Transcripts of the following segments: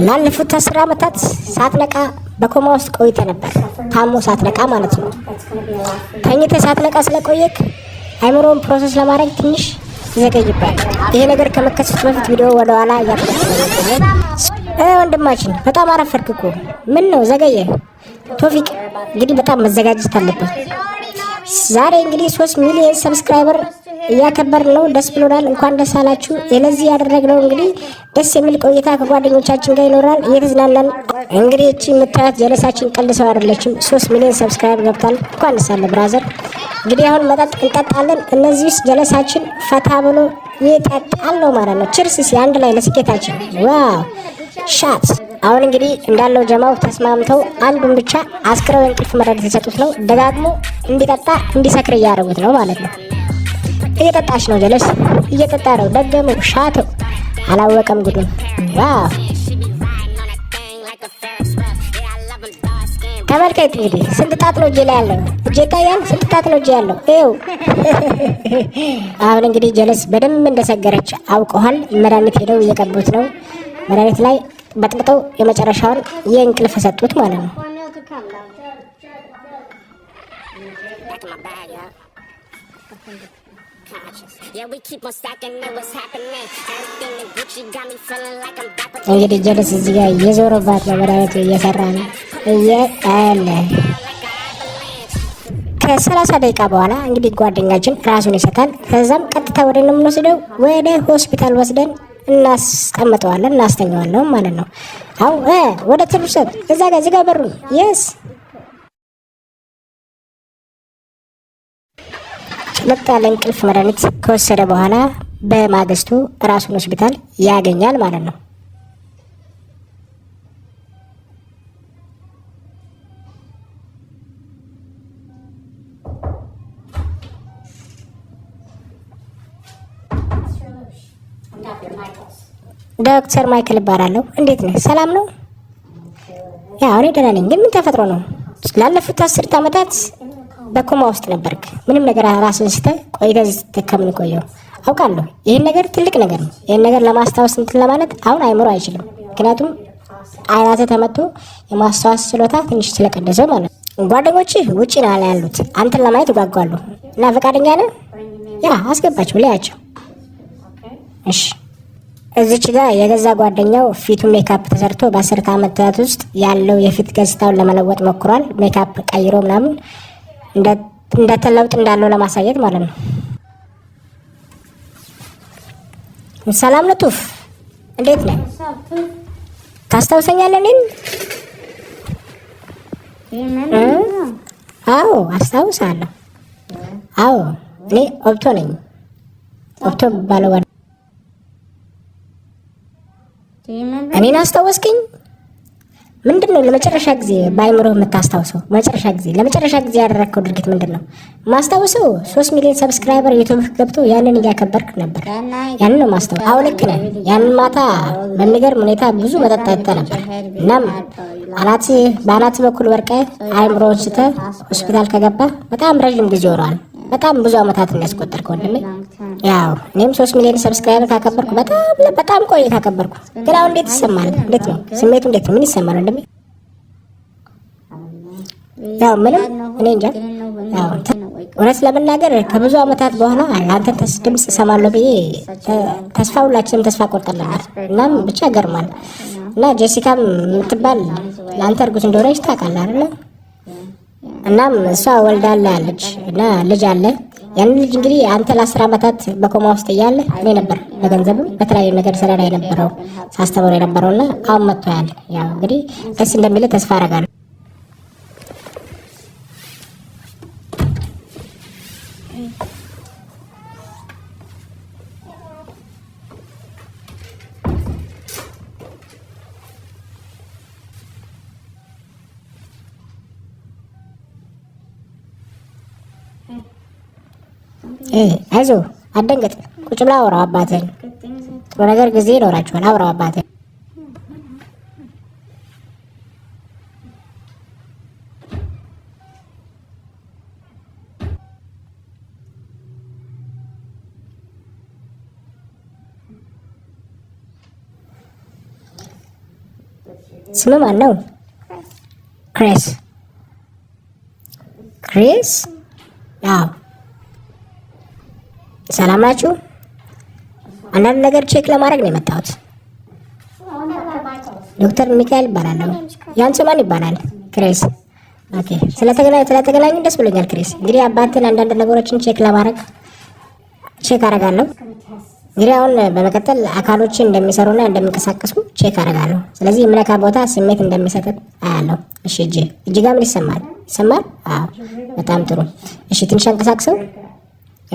ላለፉት 10 ዓመታት ሳትነቃ በኮማ ውስጥ ቆይተ ነበር። ታሞ ሳትነቃ ማለት ነው። ተኝተ ሳትነቃ ስለቆየክ አይምሮን ፕሮሰስ ለማድረግ ትንሽ ይዘገይባል። ይሄ ነገር ከመከሰቱ በፊት ቪዲዮ ወደ ኋላ እያተከተለ ወንድማችን በጣም አረፈርክ እኮ። ምን ነው ዘገየ? ቶፊቅ እንግዲህ በጣም መዘጋጀት አለብን። ዛሬ እንግዲህ 3 ሚሊዮን ሰብስክራይበር እያከበርን ነው። ደስ ብሎናል። እንኳን ደስ አላችሁ። የለዚህ ያደረግነው እንግዲህ ደስ የሚል ቆይታ ከጓደኞቻችን ጋር ይኖራል። እየተዝናናን እንግዲህ እቺ የምታዩት ጀለሳችን ቀልድ ሰው አይደለችም። 3 ሚሊዮን ሰብስክራይበር ገብቷል። እንኳን ደስ አለ ብራዘር። እንግዲህ አሁን መጠጥ እንጠጣለን። እነዚህ ውስጥ ጀለሳችን ፈታ ብሎ ይጠጣል ነው ማለት ነው። ችርስ ሲ አንድ ላይ ለስኬታችን። ዋው ሻት። አሁን እንግዲህ እንዳለው ጀማው ተስማምተው አንዱን ብቻ አስክረው እንቅልፍ መድኃኒት የሰጡት ነው። ደጋግሞ እንዲጠጣ እንዲሰክር እያደረጉት ነው ማለት ነው። እየጠጣች ነው ጀለስ፣ እየጠጣ ነው። ደገመው፣ ሻተው፣ አላወቀም ጉዱን። ዋው ተመልከት እንግዲህ ስንት ጣት ነው እጄ ላይ ያለው? እጄ ይታያል። ስንት ጣት ነው እጄ ያለው? ይኸው። አሁን እንግዲህ ጀለስ በደንብ እንደሰገረች አውቀዋል። መድኃኒት ሄደው እየቀቡት ነው። መድኃኒት ላይ በጥብጠው የመጨረሻውን የእንቅልፍ ሰጡት ማለት ነው። እንግዲህ ጀለስ እዚህ ጋር እየዞረባት ነው። መድኃኒቱ እየሰራ ነው እያለ ከ30 ደቂቃ በኋላ እንግዲህ ጓደኛችን ራሱን ይሰጣል። ከዛም ቀጥታ ወደ ነው የምንወስደው፣ ወደ ሆስፒታል ወስደን እናስቀምጠዋለን፣ እናስተኛዋለን ማለት ነው። አው ወደ ትሩሰት እዛ ጋር ዝጋ በሩን። የስ ጭልጥ ያለ እንቅልፍ መድኃኒት ከወሰደ በኋላ በማግስቱ ራሱን ሆስፒታል ያገኛል ማለት ነው። ዶክተር ማይክል እባላለሁ። እንዴት ነህ? ሰላም ነው? ያው እኔ ደህና ነኝ። ግን ምን ተፈጥሮ ነው? ላለፉት 10 ዓመታት በኮማ ውስጥ ነበርክ። ምንም ነገር ራስን ስተህ ቆይተህ ስትከምን ቆየው አውቃለሁ። ይሄን ነገር ትልቅ ነገር ነው። ይሄን ነገር ለማስታወስ እንትን ለማለት አሁን አይምሮ አይችልም። ምክንያቱም አይናትህ ተመቶ የማስታወስ ችሎታ ትንሽ ስለቀነሰ ማለት ነው። ጓደኞችህ ውጪ ነው ያሉት፣ አንተን ለማየት ይጓጓሉ እና ፈቃደኛ ነህ? ያ አስገባቸው፣ ለያቸው። እሺ እዚች ጋር የገዛ ጓደኛው ፊቱ ሜካፕ ተሰርቶ በ10 ዓመታት ውስጥ ያለው የፊት ገጽታውን ለመለወጥ ሞክሯል። ሜካፕ ቀይሮ ምናምን እንደተለውጥ እንዳለው ለማሳየት ማለት ነው። ሰላም ለቱፍ፣ እንዴት ነህ? ታስታውሰኛለህ እኔን? አዎ አስታውሳለሁ። አዎ እኔ ኦብቶ ነኝ። ኦብቶ ባለው እኔን አስታወስከኝ? ምንድን ነው ለመጨረሻ ጊዜ በአይምሮህ የምታስታውሰው? ለመጨረሻ ጊዜ ያደረግከው ድርጊት ምንድን ነው? ማስታውሰው 3 ሚሊዮን ሰብስክራይበር ዩቲዩብ ገብቶ ያንን እያከበርክ ነበር። ያንን ነው ማስታወስ። አሁን ልክ ነህ። ያንን ማታ በሚገርም ሁኔታ ብዙ መጠጥ ጠጥተህ ነበር። እናም በአናት በኩል ወርቀህ አይምሮውን ስተህ ሆስፒታል ከገባ በጣም ረዥም ጊዜ ሆኗል። በጣም ብዙ ዓመታትን ያስቆጠርከው ወንድሜ። ያው እኔም 3 ሚሊዮን ሰብስክራይበር ካከበርኩ በጣም ቆይ ካከበርኩ። ግን አሁን እንዴት ይሰማል? እንዴት ነው ስሜቱ? እንዴት ነው? ምን ይሰማል ወንድሜ? ያው ምንም እኔ እንጃ። ያው እውነት ለመናገር ከብዙ ዓመታት በኋላ አንተን ድምፅ እሰማለሁ ብዬ ሁላችንም ተስፋ ቆርጠን ነበር። እናም ብቻ ገርማል። እና ጄሲካም የምትባል ለአንተ እርጉዝ እንደሆነች ታውቃለህ አይደለ? እናም እሷ ወልዳለች እና ልጅ አለ። ያንን ልጅ እንግዲህ አንተ ለ10 ዓመታት በኮማ ውስጥ እያለ እኔ ነበር በገንዘብም በተለያዩ ነገር ስራ ላይ የነበረው ሳስተምር የነበረውና አሁን መጥቶ ያለ ያው እንግዲህ ደስ እንደሚል ተስፋ አደርጋለሁ። አይዞህ አትደንግጥ። ቁጭ ብላ አውራው አባትህን። ጥሩ ነገር ጊዜ ይኖራችኋል። አውራው አባትህን። ስም ማን ነው? ክሪስ። ክሪስ? አዎ። ሰላም ናችሁ? አንዳንድ ነገር ቼክ ለማድረግ ነው የመጣሁት። ዶክተር ሚካኤል ይባላለሁ። ያንተ ማን ይባላል? ክሪስ። ኦኬ። ስለተገናኙ ደስ ብሎኛል ክሪስ። እንግዲህ አባትን አንዳንድ ነገሮችን ቼክ ለማድረግ ቼክ አደርጋለሁ። እንግዲህ አሁን በመቀጠል አካሎችን እንደሚሰሩና እንደሚንቀሳቀሱ ቼክ አደርጋለሁ። ስለዚህ የምነካ ቦታ ስሜት እንደሚሰጥ አያለሁ። እሺ፣ እጅ ጋር ምን ይሰማል? ይሰማል? አዎ፣ በጣም ጥሩ። እሺ፣ ትንሽ አንቀሳቅሰው።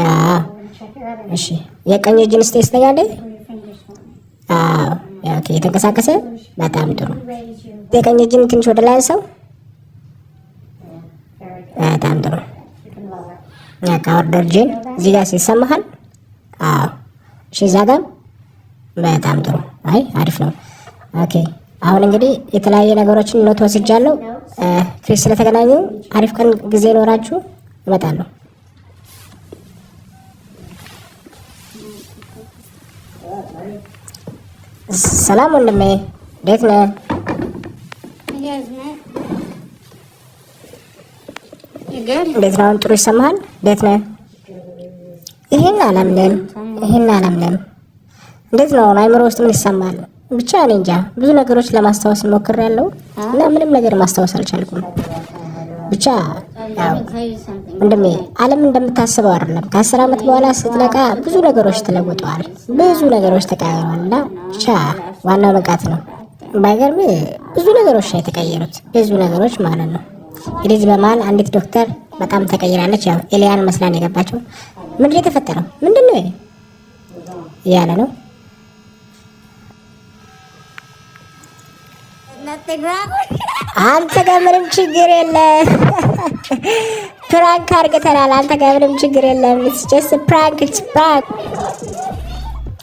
አዎ፣ እሺ። የቀኝ እጅን እስቲ ያስተጋለይ። አዎ፣ ኦኬ፣ የተንቀሳቀሰ። በጣም ጥሩ። የቀኝ እጅን ትንሽ ወደ ላይ አንሳው። በጣም ጥሩ። ወርደር እጅን እዚህ ጋር ይሰማሃል? አዎ። እሺ፣ እዛ ጋር በጣም ጥሩ። አይ አሪፍ ነው። ኦኬ፣ አሁን እንግዲህ የተለያየ ነገሮችን ኖት ወስጃለሁ። ክሪስ፣ ስለተገናኙ አሪፍ ቀን ጊዜ ኖራችሁ እመጣለሁ። ሰላም ወንድሜ፣ እንዴት ነህ? እንዴት ነው? ጥሩ ይሰማሃል? እንዴት ነህ? ይሄን አላምንም። እንዴት ነው? አይምሮ ውስጥ ምን ይሰማል? ብቻ እኔ እንጃ። ብዙ ነገሮች ለማስታወስ ሞክሬያለሁ እና ምንም ነገር ማስታወስ አልቻልኩም። ብቻ ያው ወንድሜ፣ ዓለም እንደምታስበው አይደለም። ከ10 ዓመት በኋላ ስትነቃ ብዙ ነገሮች ተለውጠዋል፣ ብዙ ነገሮች ተቀያይረዋል እና ብቻ ዋናው ንቃት ነው። ባይገርም ብዙ ነገሮች ነው የተቀየሩት፣ ብዙ ነገሮች ማለት ነው። እንግዲህ በመሀል አንዲት ዶክተር በጣም ተቀይራለች። ያው ኤሊያን መስላን የገባቸው። ምንድን የተፈጠረው ምንድን ነው እያለ ነው። አንተ ጋር ምንም ችግር የለም፣ ፕራንክ አድርገናል። አንተ ጋር ምንም ችግር የለም። ኢትስ ጀስት ፕራንክ፣ ኢትስ ፕራንክ።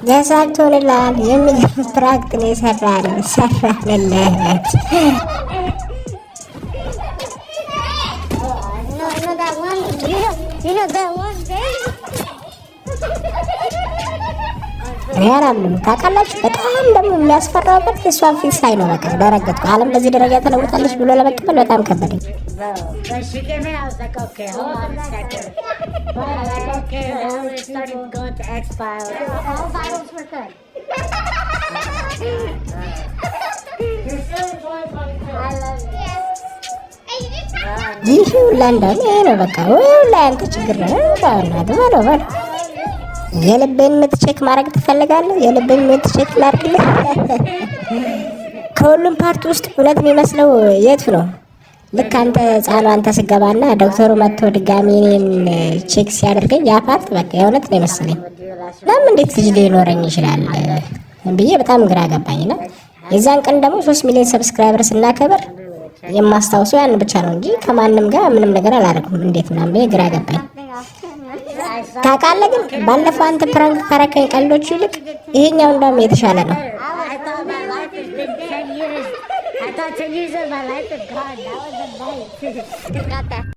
ተሳክቶልናል። የሚገርም ፕራንክ ነው ሰራንለት። ያላምንም ታውቃላችሁ። በጣም ደግሞ የሚያስፈራበት እሷን ፊት ሳይ ነው። በቃ ደረገጥኩ። ዓለም በዚህ ደረጃ ተለውጣለች ብሎ ለመቀበል በጣም ከበደኝ። ይህ ሁላ እንዳለ ይሄ ነው በቃ። ሁላ ያንተ ችግር ነው። በለው የልብን ምት ቼክ ማድረግ ትፈልጋለህ? የልብን ምት ቼክ ላድርግልህ? ከሁሉም ፓርት ውስጥ እውነት የሚመስለው የቱ ነው? ልክ አንተ ህፃኑ አንተ ስገባና ዶክተሩ መጥቶ ድጋሚ እኔን ቼክ ሲያደርገኝ ያ ፓርት በቃ የእውነት ነው የመሰለኝ። ለምን እንዴት ልጅ ሊኖረኝ ይችላል ብዬ በጣም ግራ ገባኝና የዛን ቀን ደግሞ 3 ሚሊዮን ሰብስክራይበር ስናከብር የማስታውሰው ያን ብቻ ነው እንጂ ከማንም ጋር ምንም ነገር አላደረኩም። እንዴት ምናምን ብዬ ግራ ገባኝ። ታውቃለህ ግን ባለፈው አንተ ፕራንክ ካረከኝ ቀልዶች ይልቅ ይሄኛው እንደውም የተሻለ ነው።